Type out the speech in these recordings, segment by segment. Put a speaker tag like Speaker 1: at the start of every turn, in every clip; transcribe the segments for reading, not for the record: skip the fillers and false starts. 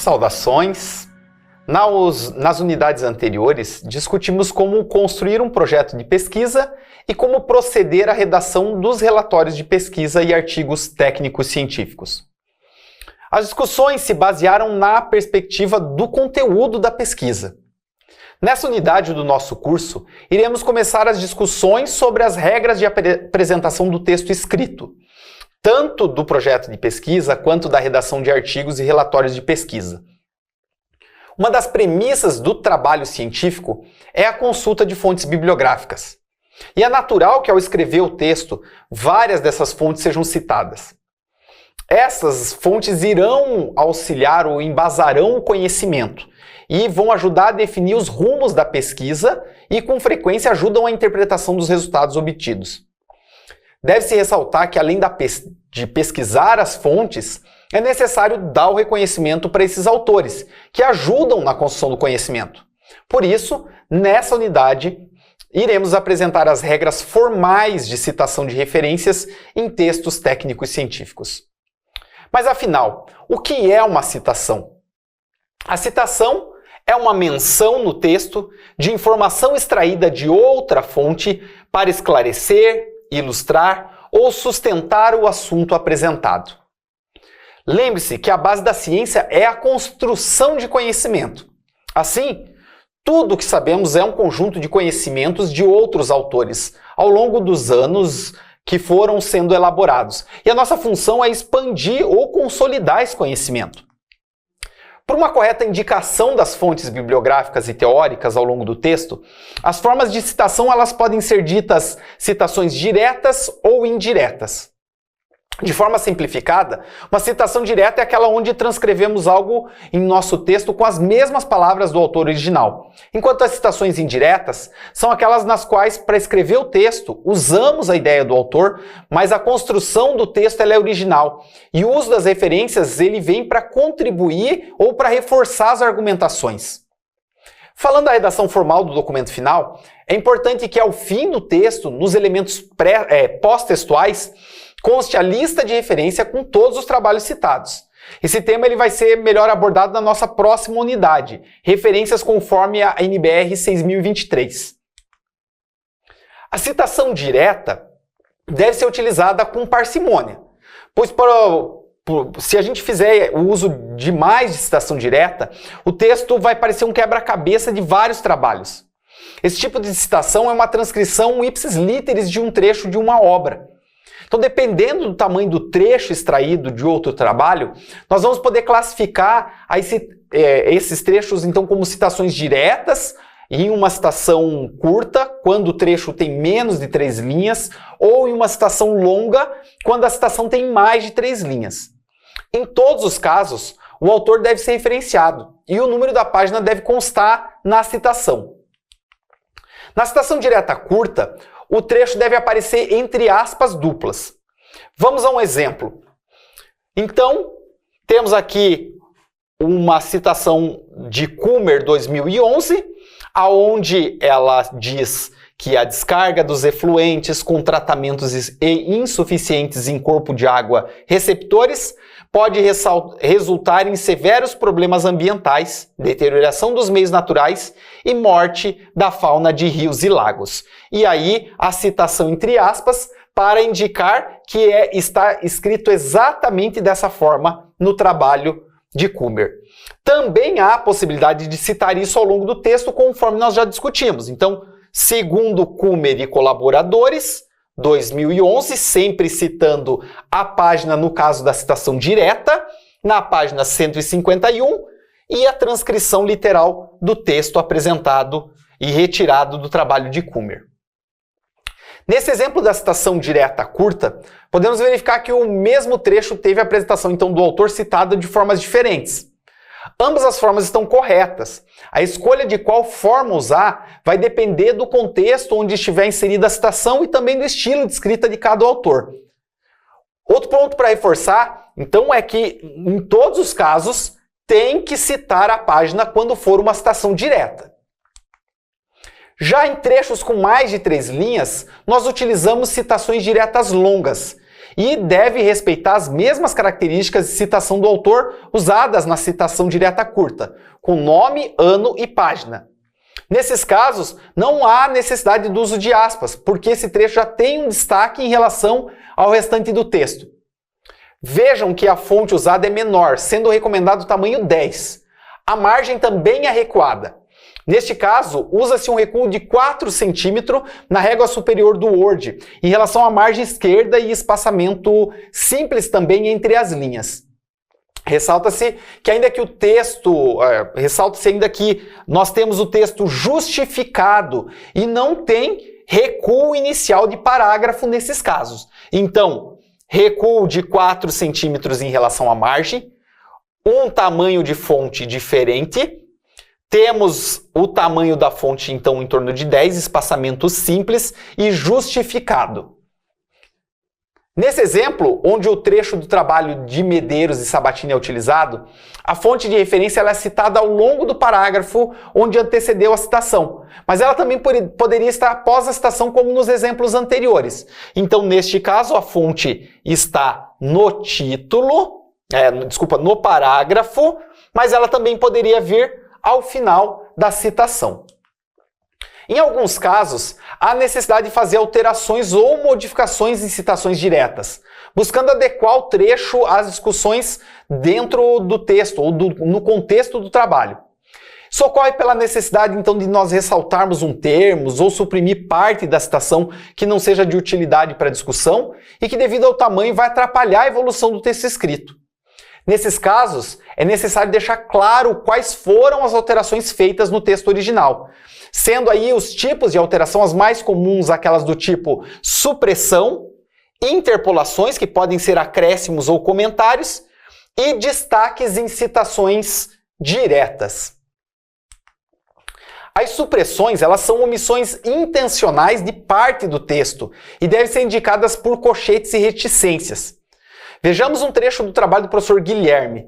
Speaker 1: Saudações! Nas unidades anteriores, discutimos como construir um projeto de pesquisa e como proceder à redação dos relatórios de pesquisa e artigos técnicos científicos. As discussões se basearam na perspectiva do conteúdo da pesquisa. Nessa unidade do nosso curso, iremos começar as discussões sobre as regras de apresentação do texto escrito, tanto do projeto de pesquisa quanto da redação de artigos e relatórios de pesquisa. Uma das premissas do trabalho científico é a consulta de fontes bibliográficas. E é natural que ao escrever o texto, várias dessas fontes sejam citadas. Essas fontes irão auxiliar ou embasarão o conhecimento e vão ajudar a definir os rumos da pesquisa e, com frequência, ajudam a interpretação dos resultados obtidos. Deve-se ressaltar que, além de pesquisar as fontes, é necessário dar o reconhecimento para esses autores, que ajudam na construção do conhecimento. Por isso, nessa unidade, iremos apresentar as regras formais de citação de referências em textos técnicos científicos. Mas, afinal, o que é uma citação? A citação é uma menção no texto de informação extraída de outra fonte para esclarecer, ilustrar ou sustentar o assunto apresentado. Lembre-se que a base da ciência é a construção de conhecimento. Assim, tudo o que sabemos é um conjunto de conhecimentos de outros autores ao longo dos anos que foram sendo elaborados. E a nossa função é expandir ou consolidar esse conhecimento. Por uma correta indicação das fontes bibliográficas e teóricas ao longo do texto, as formas de citação elas podem ser ditas citações diretas ou indiretas. De forma simplificada, uma citação direta é aquela onde transcrevemos algo em nosso texto com as mesmas palavras do autor original, enquanto as citações indiretas são aquelas nas quais, para escrever o texto, usamos a ideia do autor, mas a construção do texto ela é original, e o uso das referências ele vem para contribuir ou para reforçar as argumentações. Falando da redação formal do documento final, é importante que ao fim do texto, nos elementos pós-textuais, conste a lista de referência com todos os trabalhos citados. Esse tema ele vai ser melhor abordado na nossa próxima unidade, referências conforme a NBR 6023. A citação direta deve ser utilizada com parcimônia, pois se a gente fizer o uso demais de citação direta, o texto vai parecer um quebra-cabeça de vários trabalhos. Esse tipo de citação é uma transcrição ipsis literis de um trecho de uma obra. Então, dependendo do tamanho do trecho extraído de outro trabalho, nós vamos poder classificar esses trechos então como citações diretas em uma citação curta, quando o trecho tem menos de 3 linhas, ou em uma citação longa, quando a citação tem mais de 3 linhas. Em todos os casos, o autor deve ser referenciado e o número da página deve constar na citação. Na citação direta curta, o trecho deve aparecer entre aspas duplas. Vamos a um exemplo. Então, temos aqui uma citação de Kummer 2011, aonde ela diz que a descarga dos efluentes com tratamentos insuficientes em corpo de água receptores pode resultar em severos problemas ambientais, deterioração dos meios naturais e morte da fauna de rios e lagos. E aí, a citação entre aspas para indicar que está escrito exatamente dessa forma no trabalho de Kummer. Também há a possibilidade de citar isso ao longo do texto, conforme nós já discutimos. Então, segundo Kummer e colaboradores, 2011, sempre citando a página, no caso da citação direta, na página 151, e a transcrição literal do texto apresentado e retirado do trabalho de Kummer. Nesse exemplo da citação direta curta, podemos verificar que o mesmo trecho teve a apresentação então do autor citada de formas diferentes. Ambas as formas estão corretas. A escolha de qual forma usar vai depender do contexto onde estiver inserida a citação e também do estilo de escrita de cada autor. Outro ponto para reforçar, então, é que em todos os casos tem que citar a página quando for uma citação direta. Já em trechos com mais de 3 linhas, nós utilizamos citações diretas longas. e deve respeitar as mesmas características de citação do autor usadas na citação direta curta, com nome, ano e página. Nesses casos, não há necessidade do uso de aspas, porque esse trecho já tem um destaque em relação ao restante do texto. Vejam que a fonte usada é menor, sendo recomendado o tamanho 10. A margem também é recuada. Neste caso, usa-se um recuo de 4 cm na régua superior do Word, em relação à margem esquerda e espaçamento simples também entre as linhas. Ressalta-se que ainda que nós temos o texto justificado e não tem recuo inicial de parágrafo nesses casos. Então, recuo de 4 centímetros em relação à margem, um tamanho de fonte diferente, temos o tamanho da fonte então em torno de 10, espaçamento simples e justificado. Nesse exemplo, onde o trecho do trabalho de Medeiros e Sabatini é utilizado, a fonte de referência ela é citada ao longo do parágrafo onde antecedeu a citação, mas ela também poderia estar após a citação como nos exemplos anteriores. Então, neste caso, a fonte está no título, no parágrafo, mas ela também poderia vir ao final da citação. Em alguns casos, há necessidade de fazer alterações ou modificações em citações diretas, buscando adequar o trecho às discussões dentro do texto ou no contexto do trabalho. Isso ocorre pela necessidade, então, de nós ressaltarmos um termo ou suprimir parte da citação que não seja de utilidade para a discussão e que, devido ao tamanho, vai atrapalhar a evolução do texto escrito. Nesses casos, é necessário deixar claro quais foram as alterações feitas no texto original, sendo aí os tipos de alteração as mais comuns aquelas do tipo supressão, interpolações, que podem ser acréscimos ou comentários, e destaques em citações diretas. As supressões, elas são omissões intencionais de parte do texto e devem ser indicadas por colchetes e reticências. Vejamos um trecho do trabalho do professor Guilherme.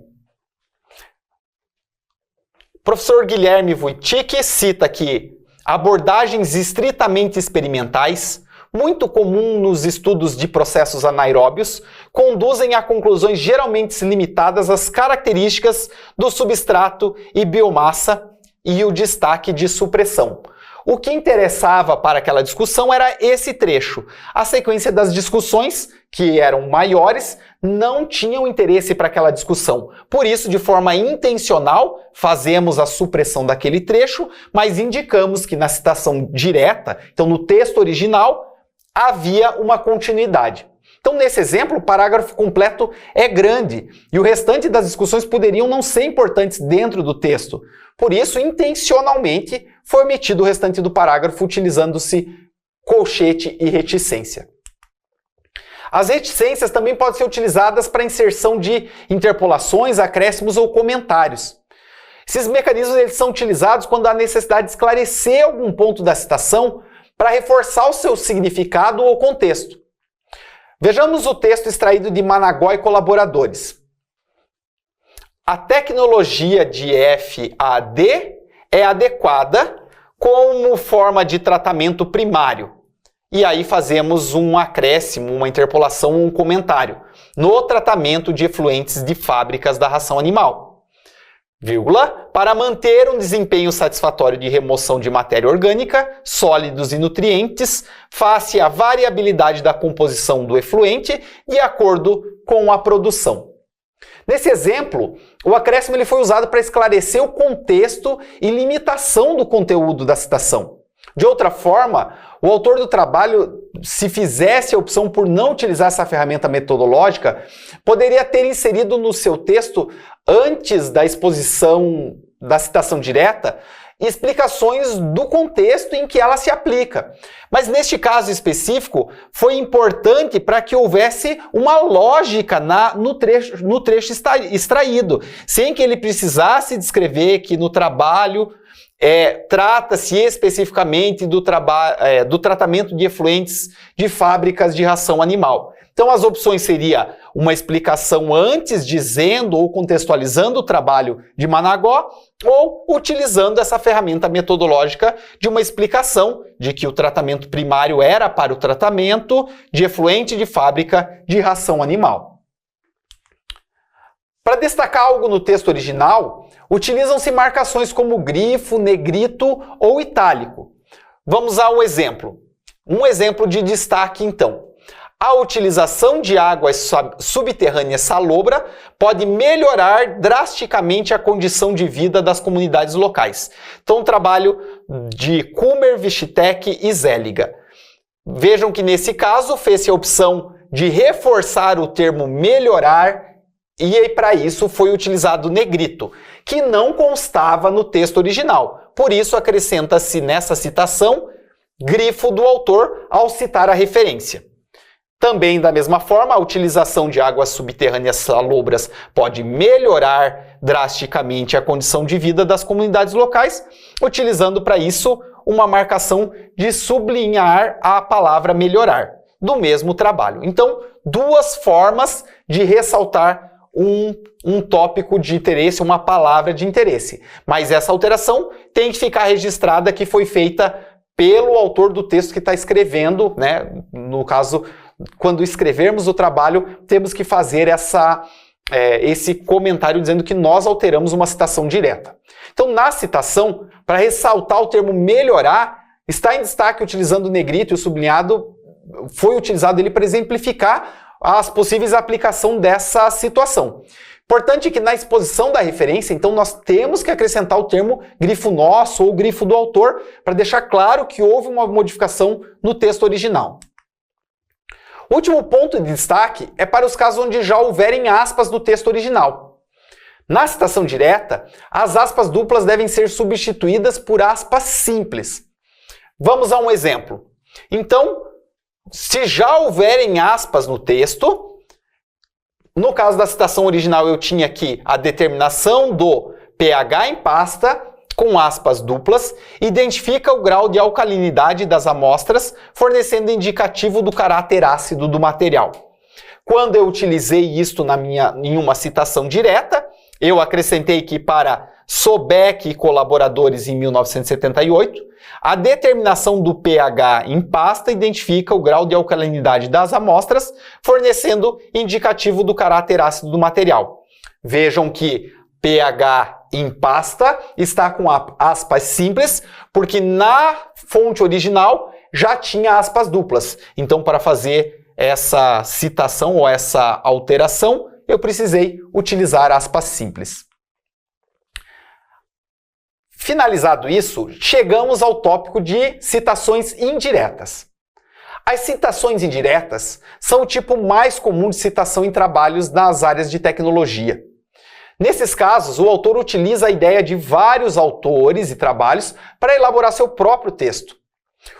Speaker 1: O professor Guilherme Wojcicki cita que abordagens estritamente experimentais, muito comum nos estudos de processos anaeróbios, conduzem a conclusões geralmente limitadas às características do substrato e biomassa e o destaque de supressão. O que interessava para aquela discussão era esse trecho. A sequência das discussões, que eram maiores, não tinham interesse para aquela discussão. Por isso, de forma intencional, fazemos a supressão daquele trecho, mas indicamos que na citação direta, então no texto original, havia uma continuidade. Então, nesse exemplo, o parágrafo completo é grande e o restante das discussões poderiam não ser importantes dentro do texto. Por isso, intencionalmente, foi omitido o restante do parágrafo utilizando-se colchete e reticência. As reticências também podem ser utilizadas para inserção de interpolações, acréscimos ou comentários. Esses mecanismos eles são utilizados quando há necessidade de esclarecer algum ponto da citação para reforçar o seu significado ou contexto. Vejamos o texto extraído de Managó e colaboradores. A tecnologia de FAD é adequada como forma de tratamento primário. E aí fazemos um acréscimo, uma interpolação, um comentário no tratamento de efluentes de fábricas da ração animal. Vírgula, para manter um desempenho satisfatório de remoção de matéria orgânica, sólidos e nutrientes, face à variabilidade da composição do efluente de acordo com a produção. Nesse exemplo, o acréscimo ele foi usado para esclarecer o contexto e limitação do conteúdo da citação. De outra forma, o autor do trabalho, se fizesse a opção por não utilizar essa ferramenta metodológica, poderia ter inserido no seu texto, antes da exposição da citação direta, explicações do contexto em que ela se aplica. Mas neste caso específico, foi importante para que houvesse uma lógica no trecho extraído, sem que ele precisasse descrever que no trabalho Trata-se especificamente do tratamento de efluentes de fábricas de ração animal. Então as opções seriam uma explicação antes, dizendo ou contextualizando o trabalho de Managó, ou utilizando essa ferramenta metodológica de uma explicação de que o tratamento primário era para o tratamento de efluente de fábrica de ração animal. Para destacar algo no texto original, utilizam-se marcações como grifo, negrito ou itálico. Vamos ao exemplo. Um exemplo de destaque, então. A utilização de águas subterrâneas salobra pode melhorar drasticamente a condição de vida das comunidades locais. Então, trabalho de Kummer, Vichitek e Zeliga. Vejam que nesse caso fez-se a opção de reforçar o termo melhorar e para isso foi utilizado negrito, que não constava no texto original. Por isso acrescenta-se nessa citação grifo do autor ao citar a referência. Também, da mesma forma, a utilização de águas subterrâneas salobras pode melhorar drasticamente a condição de vida das comunidades locais, utilizando para isso uma marcação de sublinhar a palavra melhorar, do mesmo trabalho. Então, duas formas de ressaltar um tópico de interesse, uma palavra de interesse. Mas essa alteração tem que ficar registrada que foi feita pelo autor do texto que está escrevendo, né? No caso, quando escrevermos o trabalho, temos que fazer esse comentário dizendo que nós alteramos uma citação direta. Então, na citação, para ressaltar o termo melhorar, está em destaque utilizando o negrito e o sublinhado, foi utilizado ele para exemplificar as possíveis aplicações dessa situação. Importante que na exposição da referência, então, nós temos que acrescentar o termo grifo nosso ou grifo do autor para deixar claro que houve uma modificação no texto original. O último ponto de destaque é para os casos onde já houverem aspas no texto original. Na citação direta, as aspas duplas devem ser substituídas por aspas simples. Vamos a um exemplo. Então, se já houverem aspas no texto, no caso da citação original eu tinha aqui a determinação do pH em pasta, com aspas duplas, identifica o grau de alcalinidade das amostras, fornecendo indicativo do caráter ácido do material. Quando eu utilizei isto em uma citação direta, eu acrescentei que para Sobek e colaboradores em 1978, a determinação do pH em pasta identifica o grau de alcalinidade das amostras, fornecendo indicativo do caráter ácido do material. Vejam que pH em pasta está com aspas simples, porque na fonte original já tinha aspas duplas. Então, para fazer essa citação ou essa alteração, eu precisei utilizar aspas simples. Finalizado isso, chegamos ao tópico de citações indiretas. As citações indiretas são o tipo mais comum de citação em trabalhos nas áreas de tecnologia. Nesses casos, o autor utiliza a ideia de vários autores e trabalhos para elaborar seu próprio texto.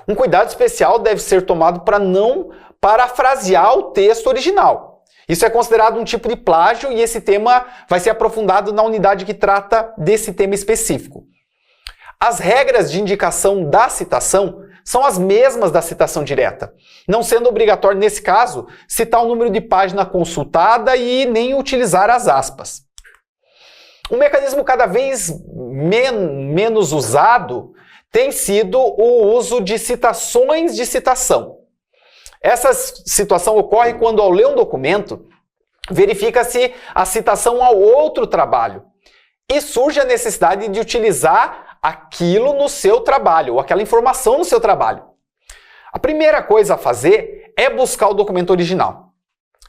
Speaker 1: Um cuidado especial deve ser tomado para não parafrasear o texto original. Isso é considerado um tipo de plágio e esse tema vai ser aprofundado na unidade que trata desse tema específico. As regras de indicação da citação são as mesmas da citação direta, não sendo obrigatório, nesse caso, citar o número de página consultada e nem utilizar as aspas. Um mecanismo cada vez menos usado tem sido o uso de citações de citação. Essa situação ocorre quando, ao ler um documento, verifica-se a citação ao outro trabalho e surge a necessidade de utilizar aquilo no seu trabalho, ou aquela informação no seu trabalho. A primeira coisa a fazer é buscar o documento original.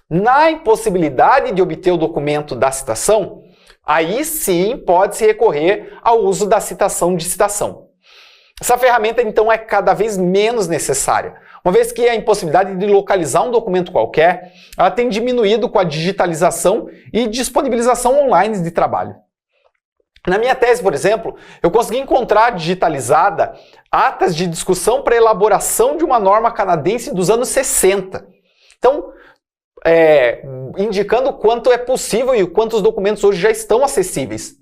Speaker 1: Na impossibilidade de obter o documento da citação, aí sim pode-se recorrer ao uso da citação de citação. Essa ferramenta, então, é cada vez menos necessária, uma vez que a impossibilidade de localizar um documento qualquer, ela tem diminuído com a digitalização e disponibilização online de trabalho. Na minha tese, por exemplo, eu consegui encontrar digitalizada atas de discussão para elaboração de uma norma canadense dos anos 60. Então, indicando o quanto é possível e quantos documentos hoje já estão acessíveis.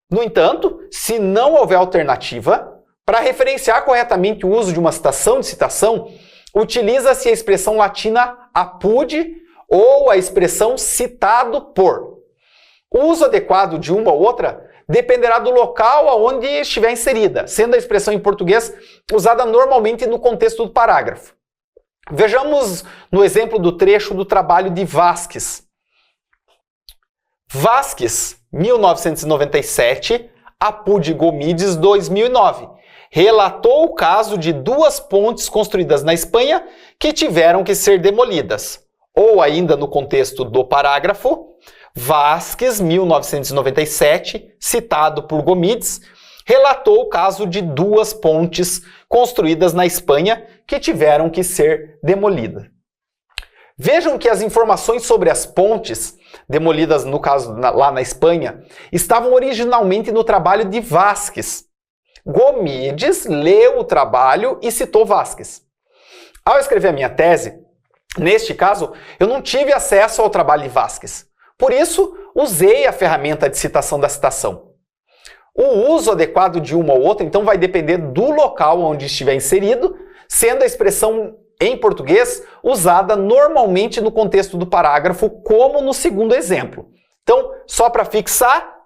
Speaker 1: No entanto, se não houver alternativa, para referenciar corretamente o uso de uma citação de citação, utiliza-se a expressão latina apud ou a expressão citado por. O uso adequado de uma ou outra dependerá do local aonde estiver inserida, sendo a expressão em português usada normalmente no contexto do parágrafo. Vejamos no exemplo do trecho do trabalho de Vasquez. Vasquez, 1997, apud Gomides, 2009. Relatou o caso de 2 pontes construídas na Espanha que tiveram que ser demolidas. Ou ainda no contexto do parágrafo, Vasquez, 1997, citado por Gomides, relatou o caso de 2 pontes construídas na Espanha que tiveram que ser demolidas. Vejam que as informações sobre as pontes, demolidas no caso lá na Espanha, estavam originalmente no trabalho de Vasquez. Gomides leu o trabalho e citou Vasquez. Ao escrever a minha tese, neste caso, eu não tive acesso ao trabalho de Vasquez. Por isso, usei a ferramenta de citação da citação. O uso adequado de uma ou outra, então, vai depender do local onde estiver inserido, sendo a expressão em português usada normalmente no contexto do parágrafo, como no segundo exemplo. Então, só para fixar,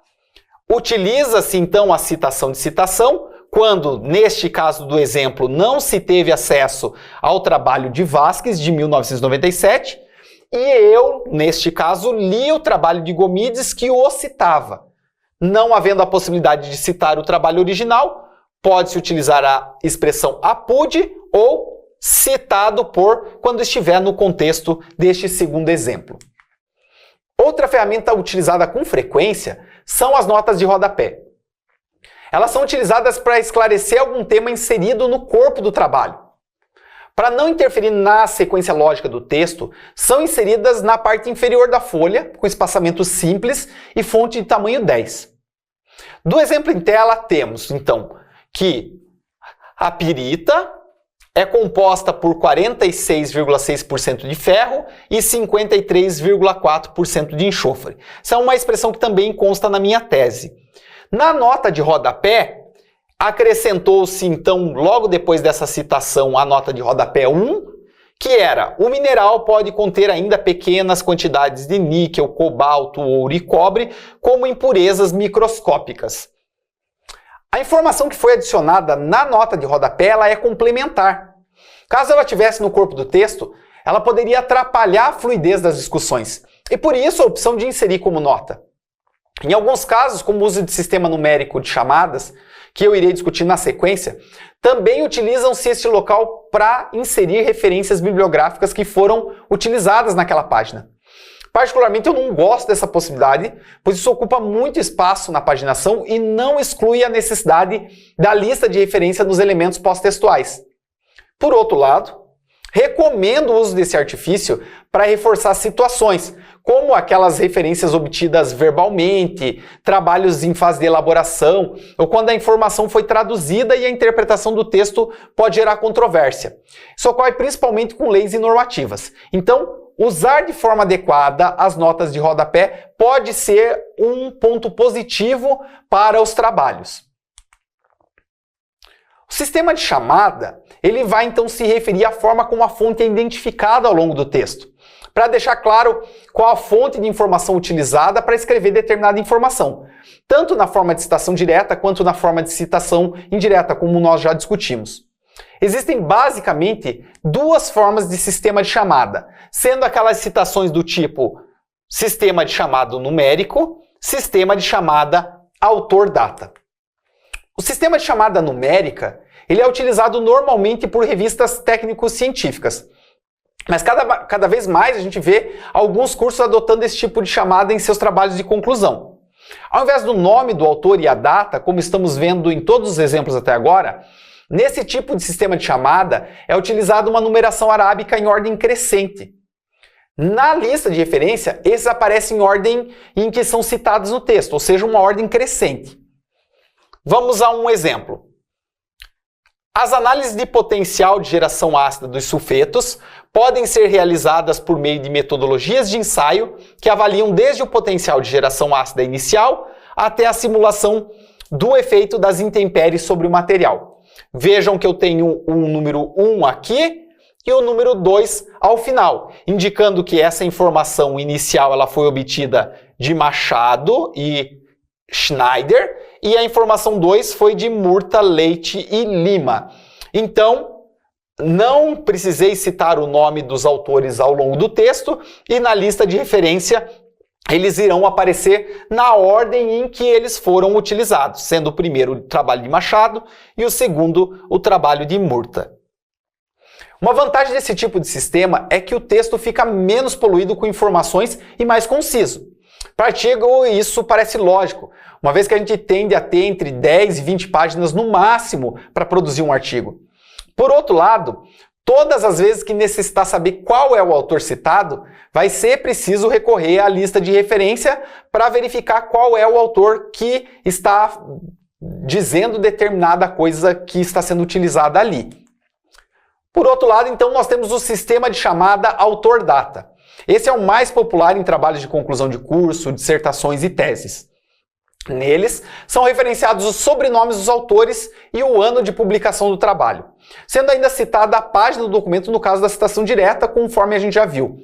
Speaker 1: utiliza-se então a citação de citação quando, neste caso do exemplo, não se teve acesso ao trabalho de Vasquez, de 1997, e eu, neste caso, li o trabalho de Gomides que o citava. Não havendo a possibilidade de citar o trabalho original, pode-se utilizar a expressão apud ou citado por quando estiver no contexto deste segundo exemplo. Outra ferramenta utilizada com frequência são as notas de rodapé. Elas são utilizadas para esclarecer algum tema inserido no corpo do trabalho. Para não interferir na sequência lógica do texto, são inseridas na parte inferior da folha, com espaçamento simples e fonte de tamanho 10. Do exemplo em tela, temos, então, que a pirita é composta por 46,6% de ferro e 53,4% de enxofre. Essa é uma expressão que também consta na minha tese. Na nota de rodapé, acrescentou-se, então, logo depois dessa citação, a nota de rodapé 1, que era: o mineral pode conter ainda pequenas quantidades de níquel, cobalto, ouro e cobre, como impurezas microscópicas. A informação que foi adicionada na nota de rodapé ela é complementar. Caso ela estivesse no corpo do texto, ela poderia atrapalhar a fluidez das discussões, e por isso a opção de inserir como nota. Em alguns casos, como o uso de sistema numérico de chamadas, que eu irei discutir na sequência, também utilizam-se este local para inserir referências bibliográficas que foram utilizadas naquela página. Particularmente, eu não gosto dessa possibilidade, pois isso ocupa muito espaço na paginação e não exclui a necessidade da lista de referência nos elementos pós-textuais. Por outro lado, recomendo o uso desse artifício para reforçar situações, como aquelas referências obtidas verbalmente, trabalhos em fase de elaboração, ou quando a informação foi traduzida e a interpretação do texto pode gerar controvérsia. Isso ocorre principalmente com leis e normativas. Então, usar de forma adequada as notas de rodapé pode ser um ponto positivo para os trabalhos. O sistema de chamada, ele vai então se referir à forma como a fonte é identificada ao longo do texto, para deixar claro qual a fonte de informação utilizada para escrever determinada informação, tanto na forma de citação direta quanto na forma de citação indireta, como nós já discutimos. Existem basicamente 2 formas de sistema de chamada, sendo aquelas citações do tipo sistema de chamado numérico, sistema de chamada autor-data. O sistema de chamada numérica ele é utilizado normalmente por revistas técnico-científicas, mas cada vez mais a gente vê alguns cursos adotando esse tipo de chamada em seus trabalhos de conclusão. Ao invés do nome do autor e a data, como estamos vendo em todos os exemplos até agora, nesse tipo de sistema de chamada é utilizada uma numeração arábica em ordem crescente. Na lista de referência, esses aparecem em ordem em que são citados no texto, ou seja, uma ordem crescente. Vamos a um exemplo. As análises de potencial de geração ácida dos sulfetos podem ser realizadas por meio de metodologias de ensaio que avaliam desde o potencial de geração ácida inicial até a simulação do efeito das intempéries sobre o material. Vejam que eu tenho um número 1 aqui e o número 2 ao final, indicando que essa informação inicial ela foi obtida de Machado e Schneider, e a informação 2 foi de Murta, Leite e Lima. Então, não precisei citar o nome dos autores ao longo do texto, e na lista de referência eles irão aparecer na ordem em que eles foram utilizados, sendo o primeiro o trabalho de Machado e o segundo o trabalho de Murta. Uma vantagem desse tipo de sistema é que o texto fica menos poluído com informações e mais conciso. Para artigo, isso parece lógico, uma vez que a gente tende a ter entre 10 e 20 páginas no máximo para produzir um artigo. Por outro lado, todas as vezes que necessitar saber qual é o autor citado, vai ser preciso recorrer à lista de referência para verificar qual é o autor que está dizendo determinada coisa que está sendo utilizada ali. Por outro lado, então, nós temos o sistema de chamada autor-data. Esse é o mais popular em trabalhos de conclusão de curso, dissertações e teses. Neles, são referenciados os sobrenomes dos autores e o ano de publicação do trabalho, sendo ainda citada a página do documento no caso da citação direta, conforme a gente já viu.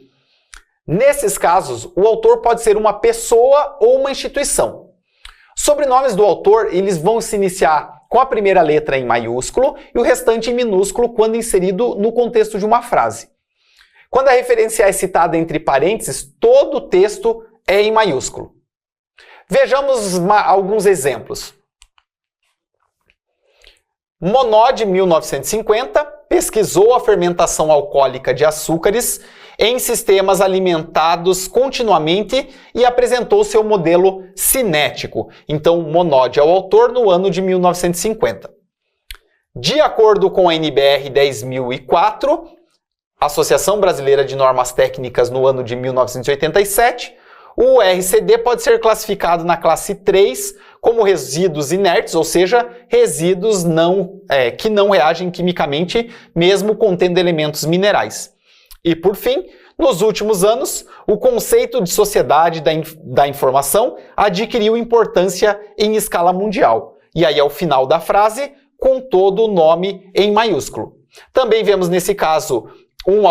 Speaker 1: Nesses casos, o autor pode ser uma pessoa ou uma instituição. Sobrenomes do autor, eles vão se iniciar com a primeira letra em maiúsculo e o restante em minúsculo quando inserido no contexto de uma frase. Quando a referência é citada entre parênteses, todo o texto é em maiúsculo. Vejamos alguns exemplos. Monod, 1950, pesquisou a fermentação alcoólica de açúcares em sistemas alimentados continuamente e apresentou seu modelo cinético. Então, Monod é o autor no ano de 1950. De acordo com a NBR 10.004, Associação Brasileira de Normas Técnicas, no ano de 1987, o RCD pode ser classificado na classe 3 como resíduos inertes, ou seja, resíduos que não reagem quimicamente, mesmo contendo elementos minerais. E, por fim, nos últimos anos, o conceito de sociedade da informação adquiriu importância em escala mundial. E aí, ao final da frase, com todo o nome em maiúsculo. Também vemos, nesse caso, um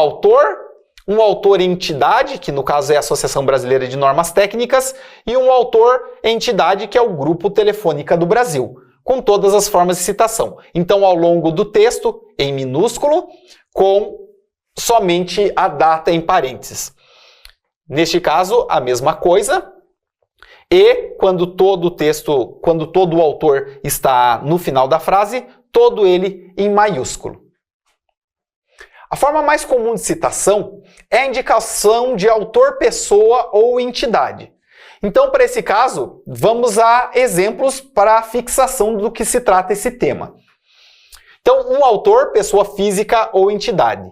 Speaker 1: autor-entidade, que no caso é a Associação Brasileira de Normas Técnicas, e um autor-entidade, que é o Grupo Telefônica do Brasil, com todas as formas de citação. Então, ao longo do texto, em minúsculo, com somente a data em parênteses. Neste caso, a mesma coisa. E quando todo o autor está no final da frase, todo ele em maiúsculo. A forma mais comum de citação é a indicação de autor, pessoa ou entidade. Então, para esse caso, vamos a exemplos para a fixação do que se trata esse tema. Então, um autor, pessoa física ou entidade.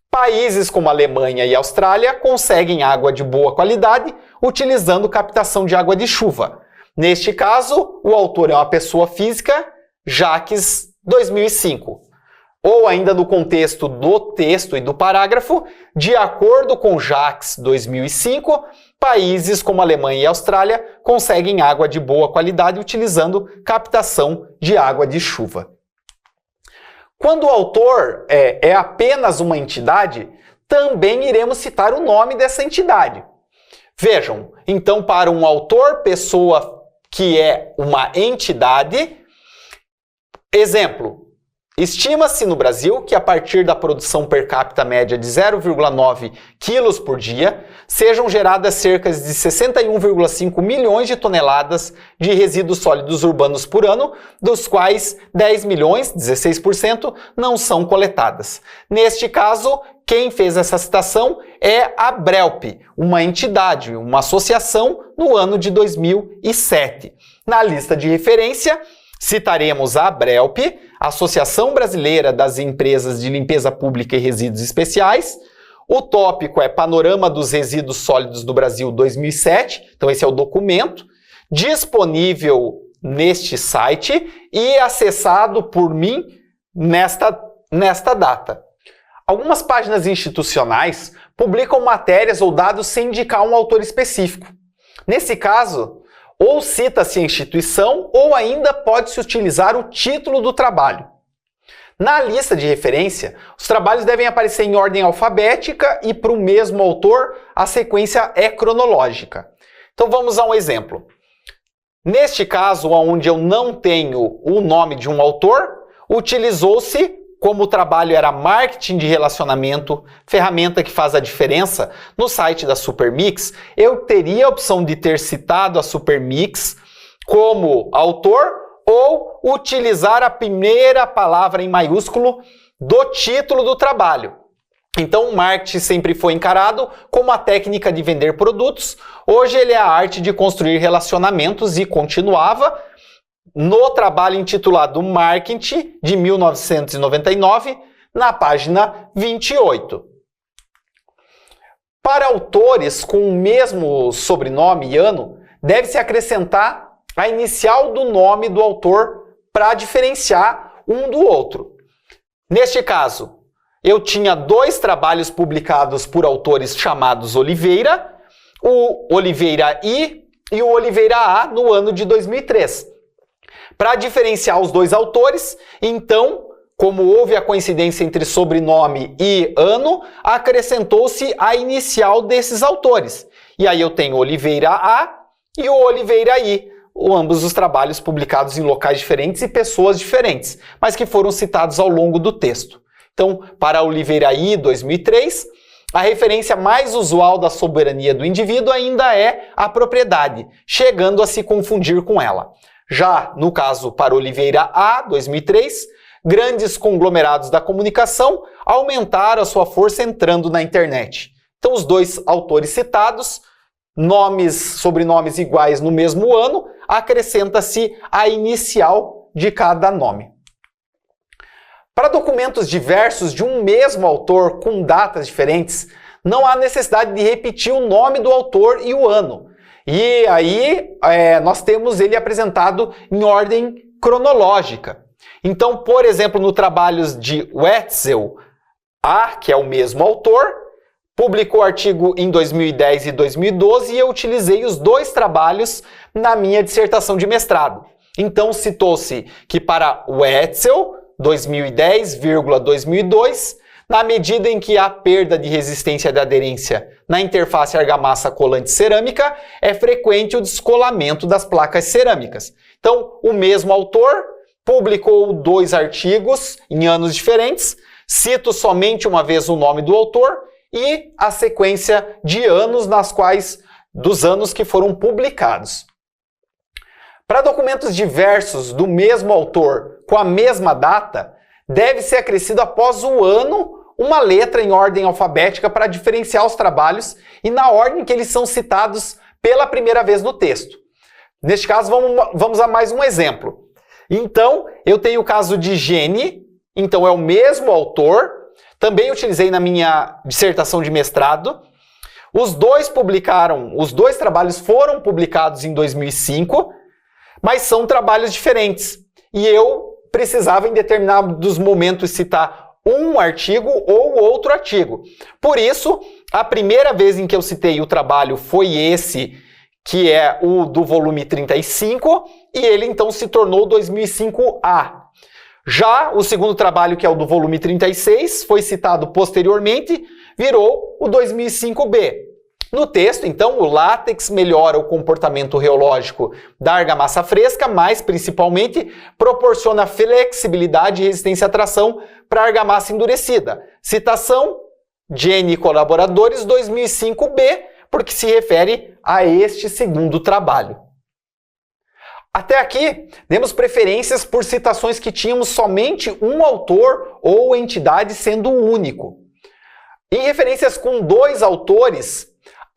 Speaker 1: Países como Alemanha e Austrália conseguem água de boa qualidade utilizando captação de água de chuva. Neste caso, o autor é uma pessoa física, Jacques, 2005. Ou ainda no contexto do texto e do parágrafo, de acordo com Jacques, 2005, países como Alemanha e Austrália conseguem água de boa qualidade utilizando captação de água de chuva. Quando o autor é apenas uma entidade, também iremos citar o nome dessa entidade. Vejam, então, para um autor, pessoa que é uma entidade, exemplo, estima-se no Brasil que a partir da produção per capita média de 0,9 quilos por dia, sejam geradas cerca de 61,5 milhões de toneladas de resíduos sólidos urbanos por ano, dos quais 10 milhões, 16%, não são coletadas. Neste caso, quem fez essa citação é a Brelp, uma entidade, uma associação no ano de 2007. Na lista de referência, citaremos a Brelp, Associação Brasileira das Empresas de Limpeza Pública e Resíduos Especiais. O tópico é Panorama dos Resíduos Sólidos do Brasil 2007, então esse é o documento, disponível neste site e acessado por mim nesta data. Algumas páginas institucionais publicam matérias ou dados sem indicar um autor específico. Nesse caso, ou cita-se a instituição, ou ainda pode-se utilizar o título do trabalho. Na lista de referência, os trabalhos devem aparecer em ordem alfabética e para o mesmo autor a sequência é cronológica. Então vamos a um exemplo. Neste caso, onde eu não tenho o nome de um autor, utilizou-se, como o trabalho era marketing de relacionamento, ferramenta que faz a diferença, no site da Supermix, eu teria a opção de ter citado a Supermix como autor ou utilizar a primeira palavra em maiúsculo do título do trabalho. Então o marketing sempre foi encarado como a técnica de vender produtos, hoje ele é a arte de construir relacionamentos e continuava no trabalho intitulado Marketing, de 1999, na página 28. Para autores com o mesmo sobrenome e ano, deve-se acrescentar a inicial do nome do autor para diferenciar um do outro. Neste caso, eu tinha 2 trabalhos publicados por autores chamados Oliveira, o Oliveira I e o Oliveira A, no ano de 2003. Para diferenciar os 2 autores, então, como houve a coincidência entre sobrenome e ano, acrescentou-se a inicial desses autores. E aí eu tenho Oliveira A e o Oliveira I, ambos os trabalhos publicados em locais diferentes e pessoas diferentes, mas que foram citados ao longo do texto. Então, para Oliveira I, 2003, a referência mais usual da soberania do indivíduo ainda é a propriedade, chegando a se confundir com ela. Já no caso para Oliveira A, 2003, grandes conglomerados da comunicação aumentaram a sua força entrando na internet. Então, os 2 autores citados, sobrenomes iguais no mesmo ano, acrescenta-se a inicial de cada nome. Para documentos diversos de um mesmo autor com datas diferentes, não há necessidade de repetir o nome do autor e o ano. E aí nós temos ele apresentado em ordem cronológica. Então, por exemplo, no trabalhos de Wetzel A, que é o mesmo autor, publicou artigo em 2010 e 2012 e eu utilizei os 2 trabalhos na minha dissertação de mestrado. Então, citou-se que para Wetzel, 2010,2002, na medida em que há perda de resistência de aderência na interface argamassa-colante cerâmica, é frequente o descolamento das placas cerâmicas. Então, o mesmo autor publicou 2 artigos em anos diferentes, cito somente uma vez o nome do autor e a sequência de anos dos anos que foram publicados. Para documentos diversos do mesmo autor com a mesma data, deve ser acrescido após o ano uma letra em ordem alfabética para diferenciar os trabalhos e na ordem que eles são citados pela primeira vez no texto. Neste caso, vamos a mais um exemplo. Então, eu tenho o caso de Gene, então é o mesmo autor, também utilizei na minha dissertação de mestrado. Os 2 trabalhos foram publicados em 2005, mas são trabalhos diferentes. E eu precisava em determinados momentos citar um artigo ou outro artigo. Por isso, a primeira vez em que eu citei o trabalho foi esse, que é o do volume 35, e ele então se tornou 2005A. Já o segundo trabalho, que é o do volume 36, foi citado posteriormente, virou o 2005B. No texto, então, o látex melhora o comportamento reológico da argamassa fresca, mas, principalmente, proporciona flexibilidade e resistência à tração para a argamassa endurecida. Citação, Gene e colaboradores, 2005B, porque se refere a este segundo trabalho. Até aqui, demos preferências por citações que tínhamos somente um autor ou entidade sendo o único. Em referências com 2 autores,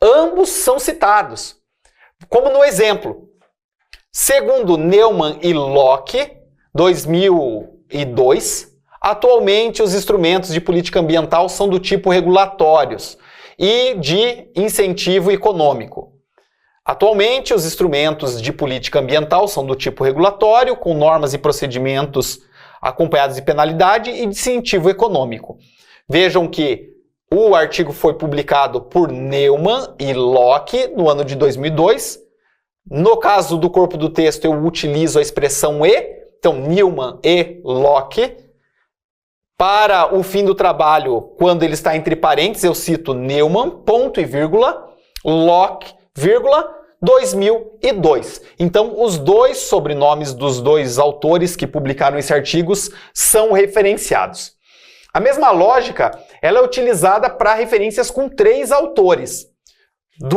Speaker 1: ambos são citados, como no exemplo. Segundo Neumann e Locke, 2002, atualmente os instrumentos de política ambiental são do tipo regulatórios e de incentivo econômico. Atualmente, os instrumentos de política ambiental são do tipo regulatório, com normas e procedimentos acompanhados de penalidade e de incentivo econômico. Vejam que o artigo foi publicado por Neumann e Locke no ano de 2002. No caso do corpo do texto, eu utilizo a expressão e, então Newman e Locke. Para o fim do trabalho, quando ele está entre parênteses, eu cito Newman, ponto e vírgula, Locke, vírgula, 2002. Então, os dois sobrenomes dos dois autores que publicaram esses artigos são referenciados. A mesma lógica ela é utilizada para referências com 3 autores,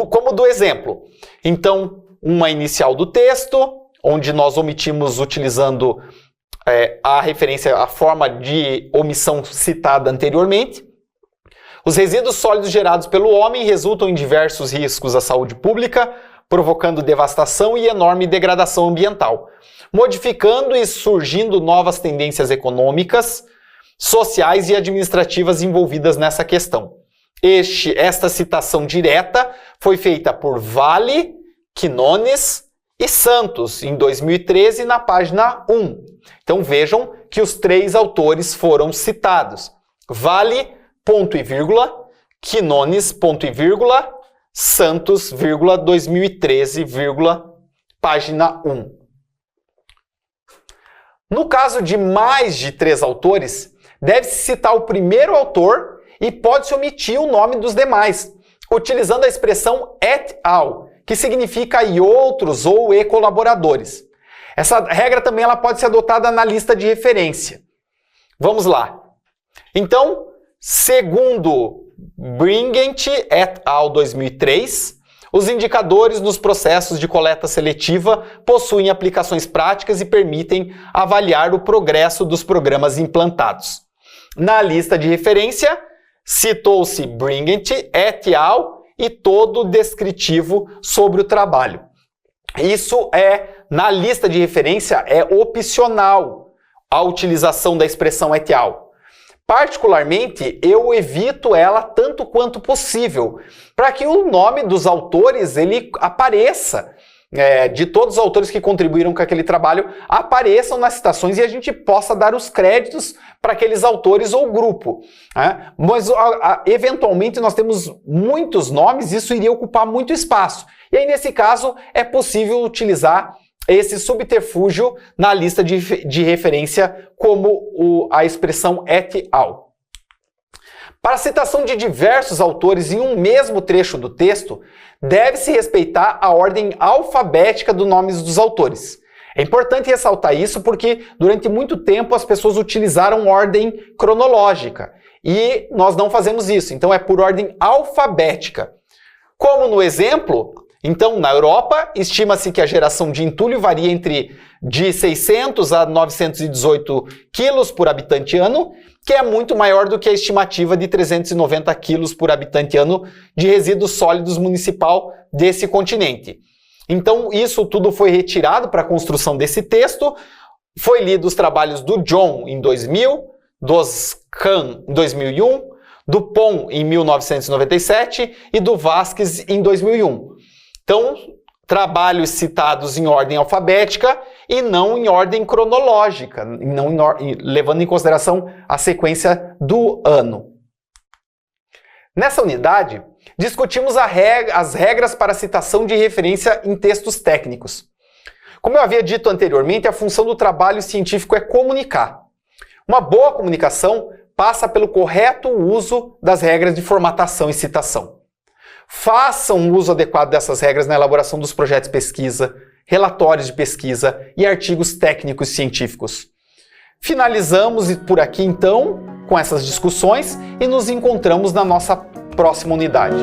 Speaker 1: como do exemplo. Então, uma inicial do texto, onde nós omitimos utilizando a referência, a forma de omissão citada anteriormente. Os resíduos sólidos gerados pelo homem resultam em diversos riscos à saúde pública, provocando devastação e enorme degradação ambiental, modificando e surgindo novas tendências econômicas, sociais e administrativas envolvidas nessa questão. Esta citação direta foi feita por Vale, Quinones e Santos, em 2013, na página 1. Então vejam que os 3 autores foram citados. Vale, ponto e vírgula, Quinones, ponto e vírgula, Santos, vírgula, 2013, vírgula, página 1. No caso de mais de 3 autores, deve-se citar o primeiro autor e pode-se omitir o nome dos demais, utilizando a expressão et al., que significa e outros ou e colaboradores. Essa regra também ela pode ser adotada na lista de referência. Vamos lá. Então, segundo Bringent et al. 2003, os indicadores nos processos de coleta seletiva possuem aplicações práticas e permitem avaliar o progresso dos programas implantados. Na lista de referência, citou-se Bringent et al. E todo o descritivo sobre o trabalho. Isso na lista de referência, é opcional a utilização da expressão et al. Particularmente, eu evito ela tanto quanto possível, para que o nome dos autores ele apareça, de todos os autores que contribuíram com aquele trabalho, apareçam nas citações e a gente possa dar os créditos para aqueles autores ou grupo. Mas, eventualmente, nós temos muitos nomes e isso iria ocupar muito espaço. E aí, nesse caso, é possível utilizar esse subterfúgio na lista de referência como a expressão et al. Para a citação de diversos autores em um mesmo trecho do texto, deve-se respeitar a ordem alfabética dos nomes dos autores. É importante ressaltar isso porque durante muito tempo as pessoas utilizaram ordem cronológica e nós não fazemos isso, então é por ordem alfabética. Como no exemplo, então na Europa, estima-se que a geração de entulho varia de 600 a 918 quilos por habitante ano, que é muito maior do que a estimativa de 390 quilos por habitante ano de resíduos sólidos municipal desse continente. Então, isso tudo foi retirado para a construção desse texto, foi lido os trabalhos do John em 2000, dos Kahn em 2001, do Pon em 1997 e do Vasquez em 2001. Então, trabalhos citados em ordem alfabética e não em ordem cronológica, levando em consideração a sequência do ano. Nessa unidade, discutimos as regras para citação de referência em textos técnicos. Como eu havia dito anteriormente, a função do trabalho científico é comunicar. Uma boa comunicação passa pelo correto uso das regras de formatação e citação. Façam um uso adequado dessas regras na elaboração dos projetos de pesquisa, relatórios de pesquisa e artigos técnicos científicos. Finalizamos por aqui então com essas discussões e nos encontramos na nossa próxima unidade.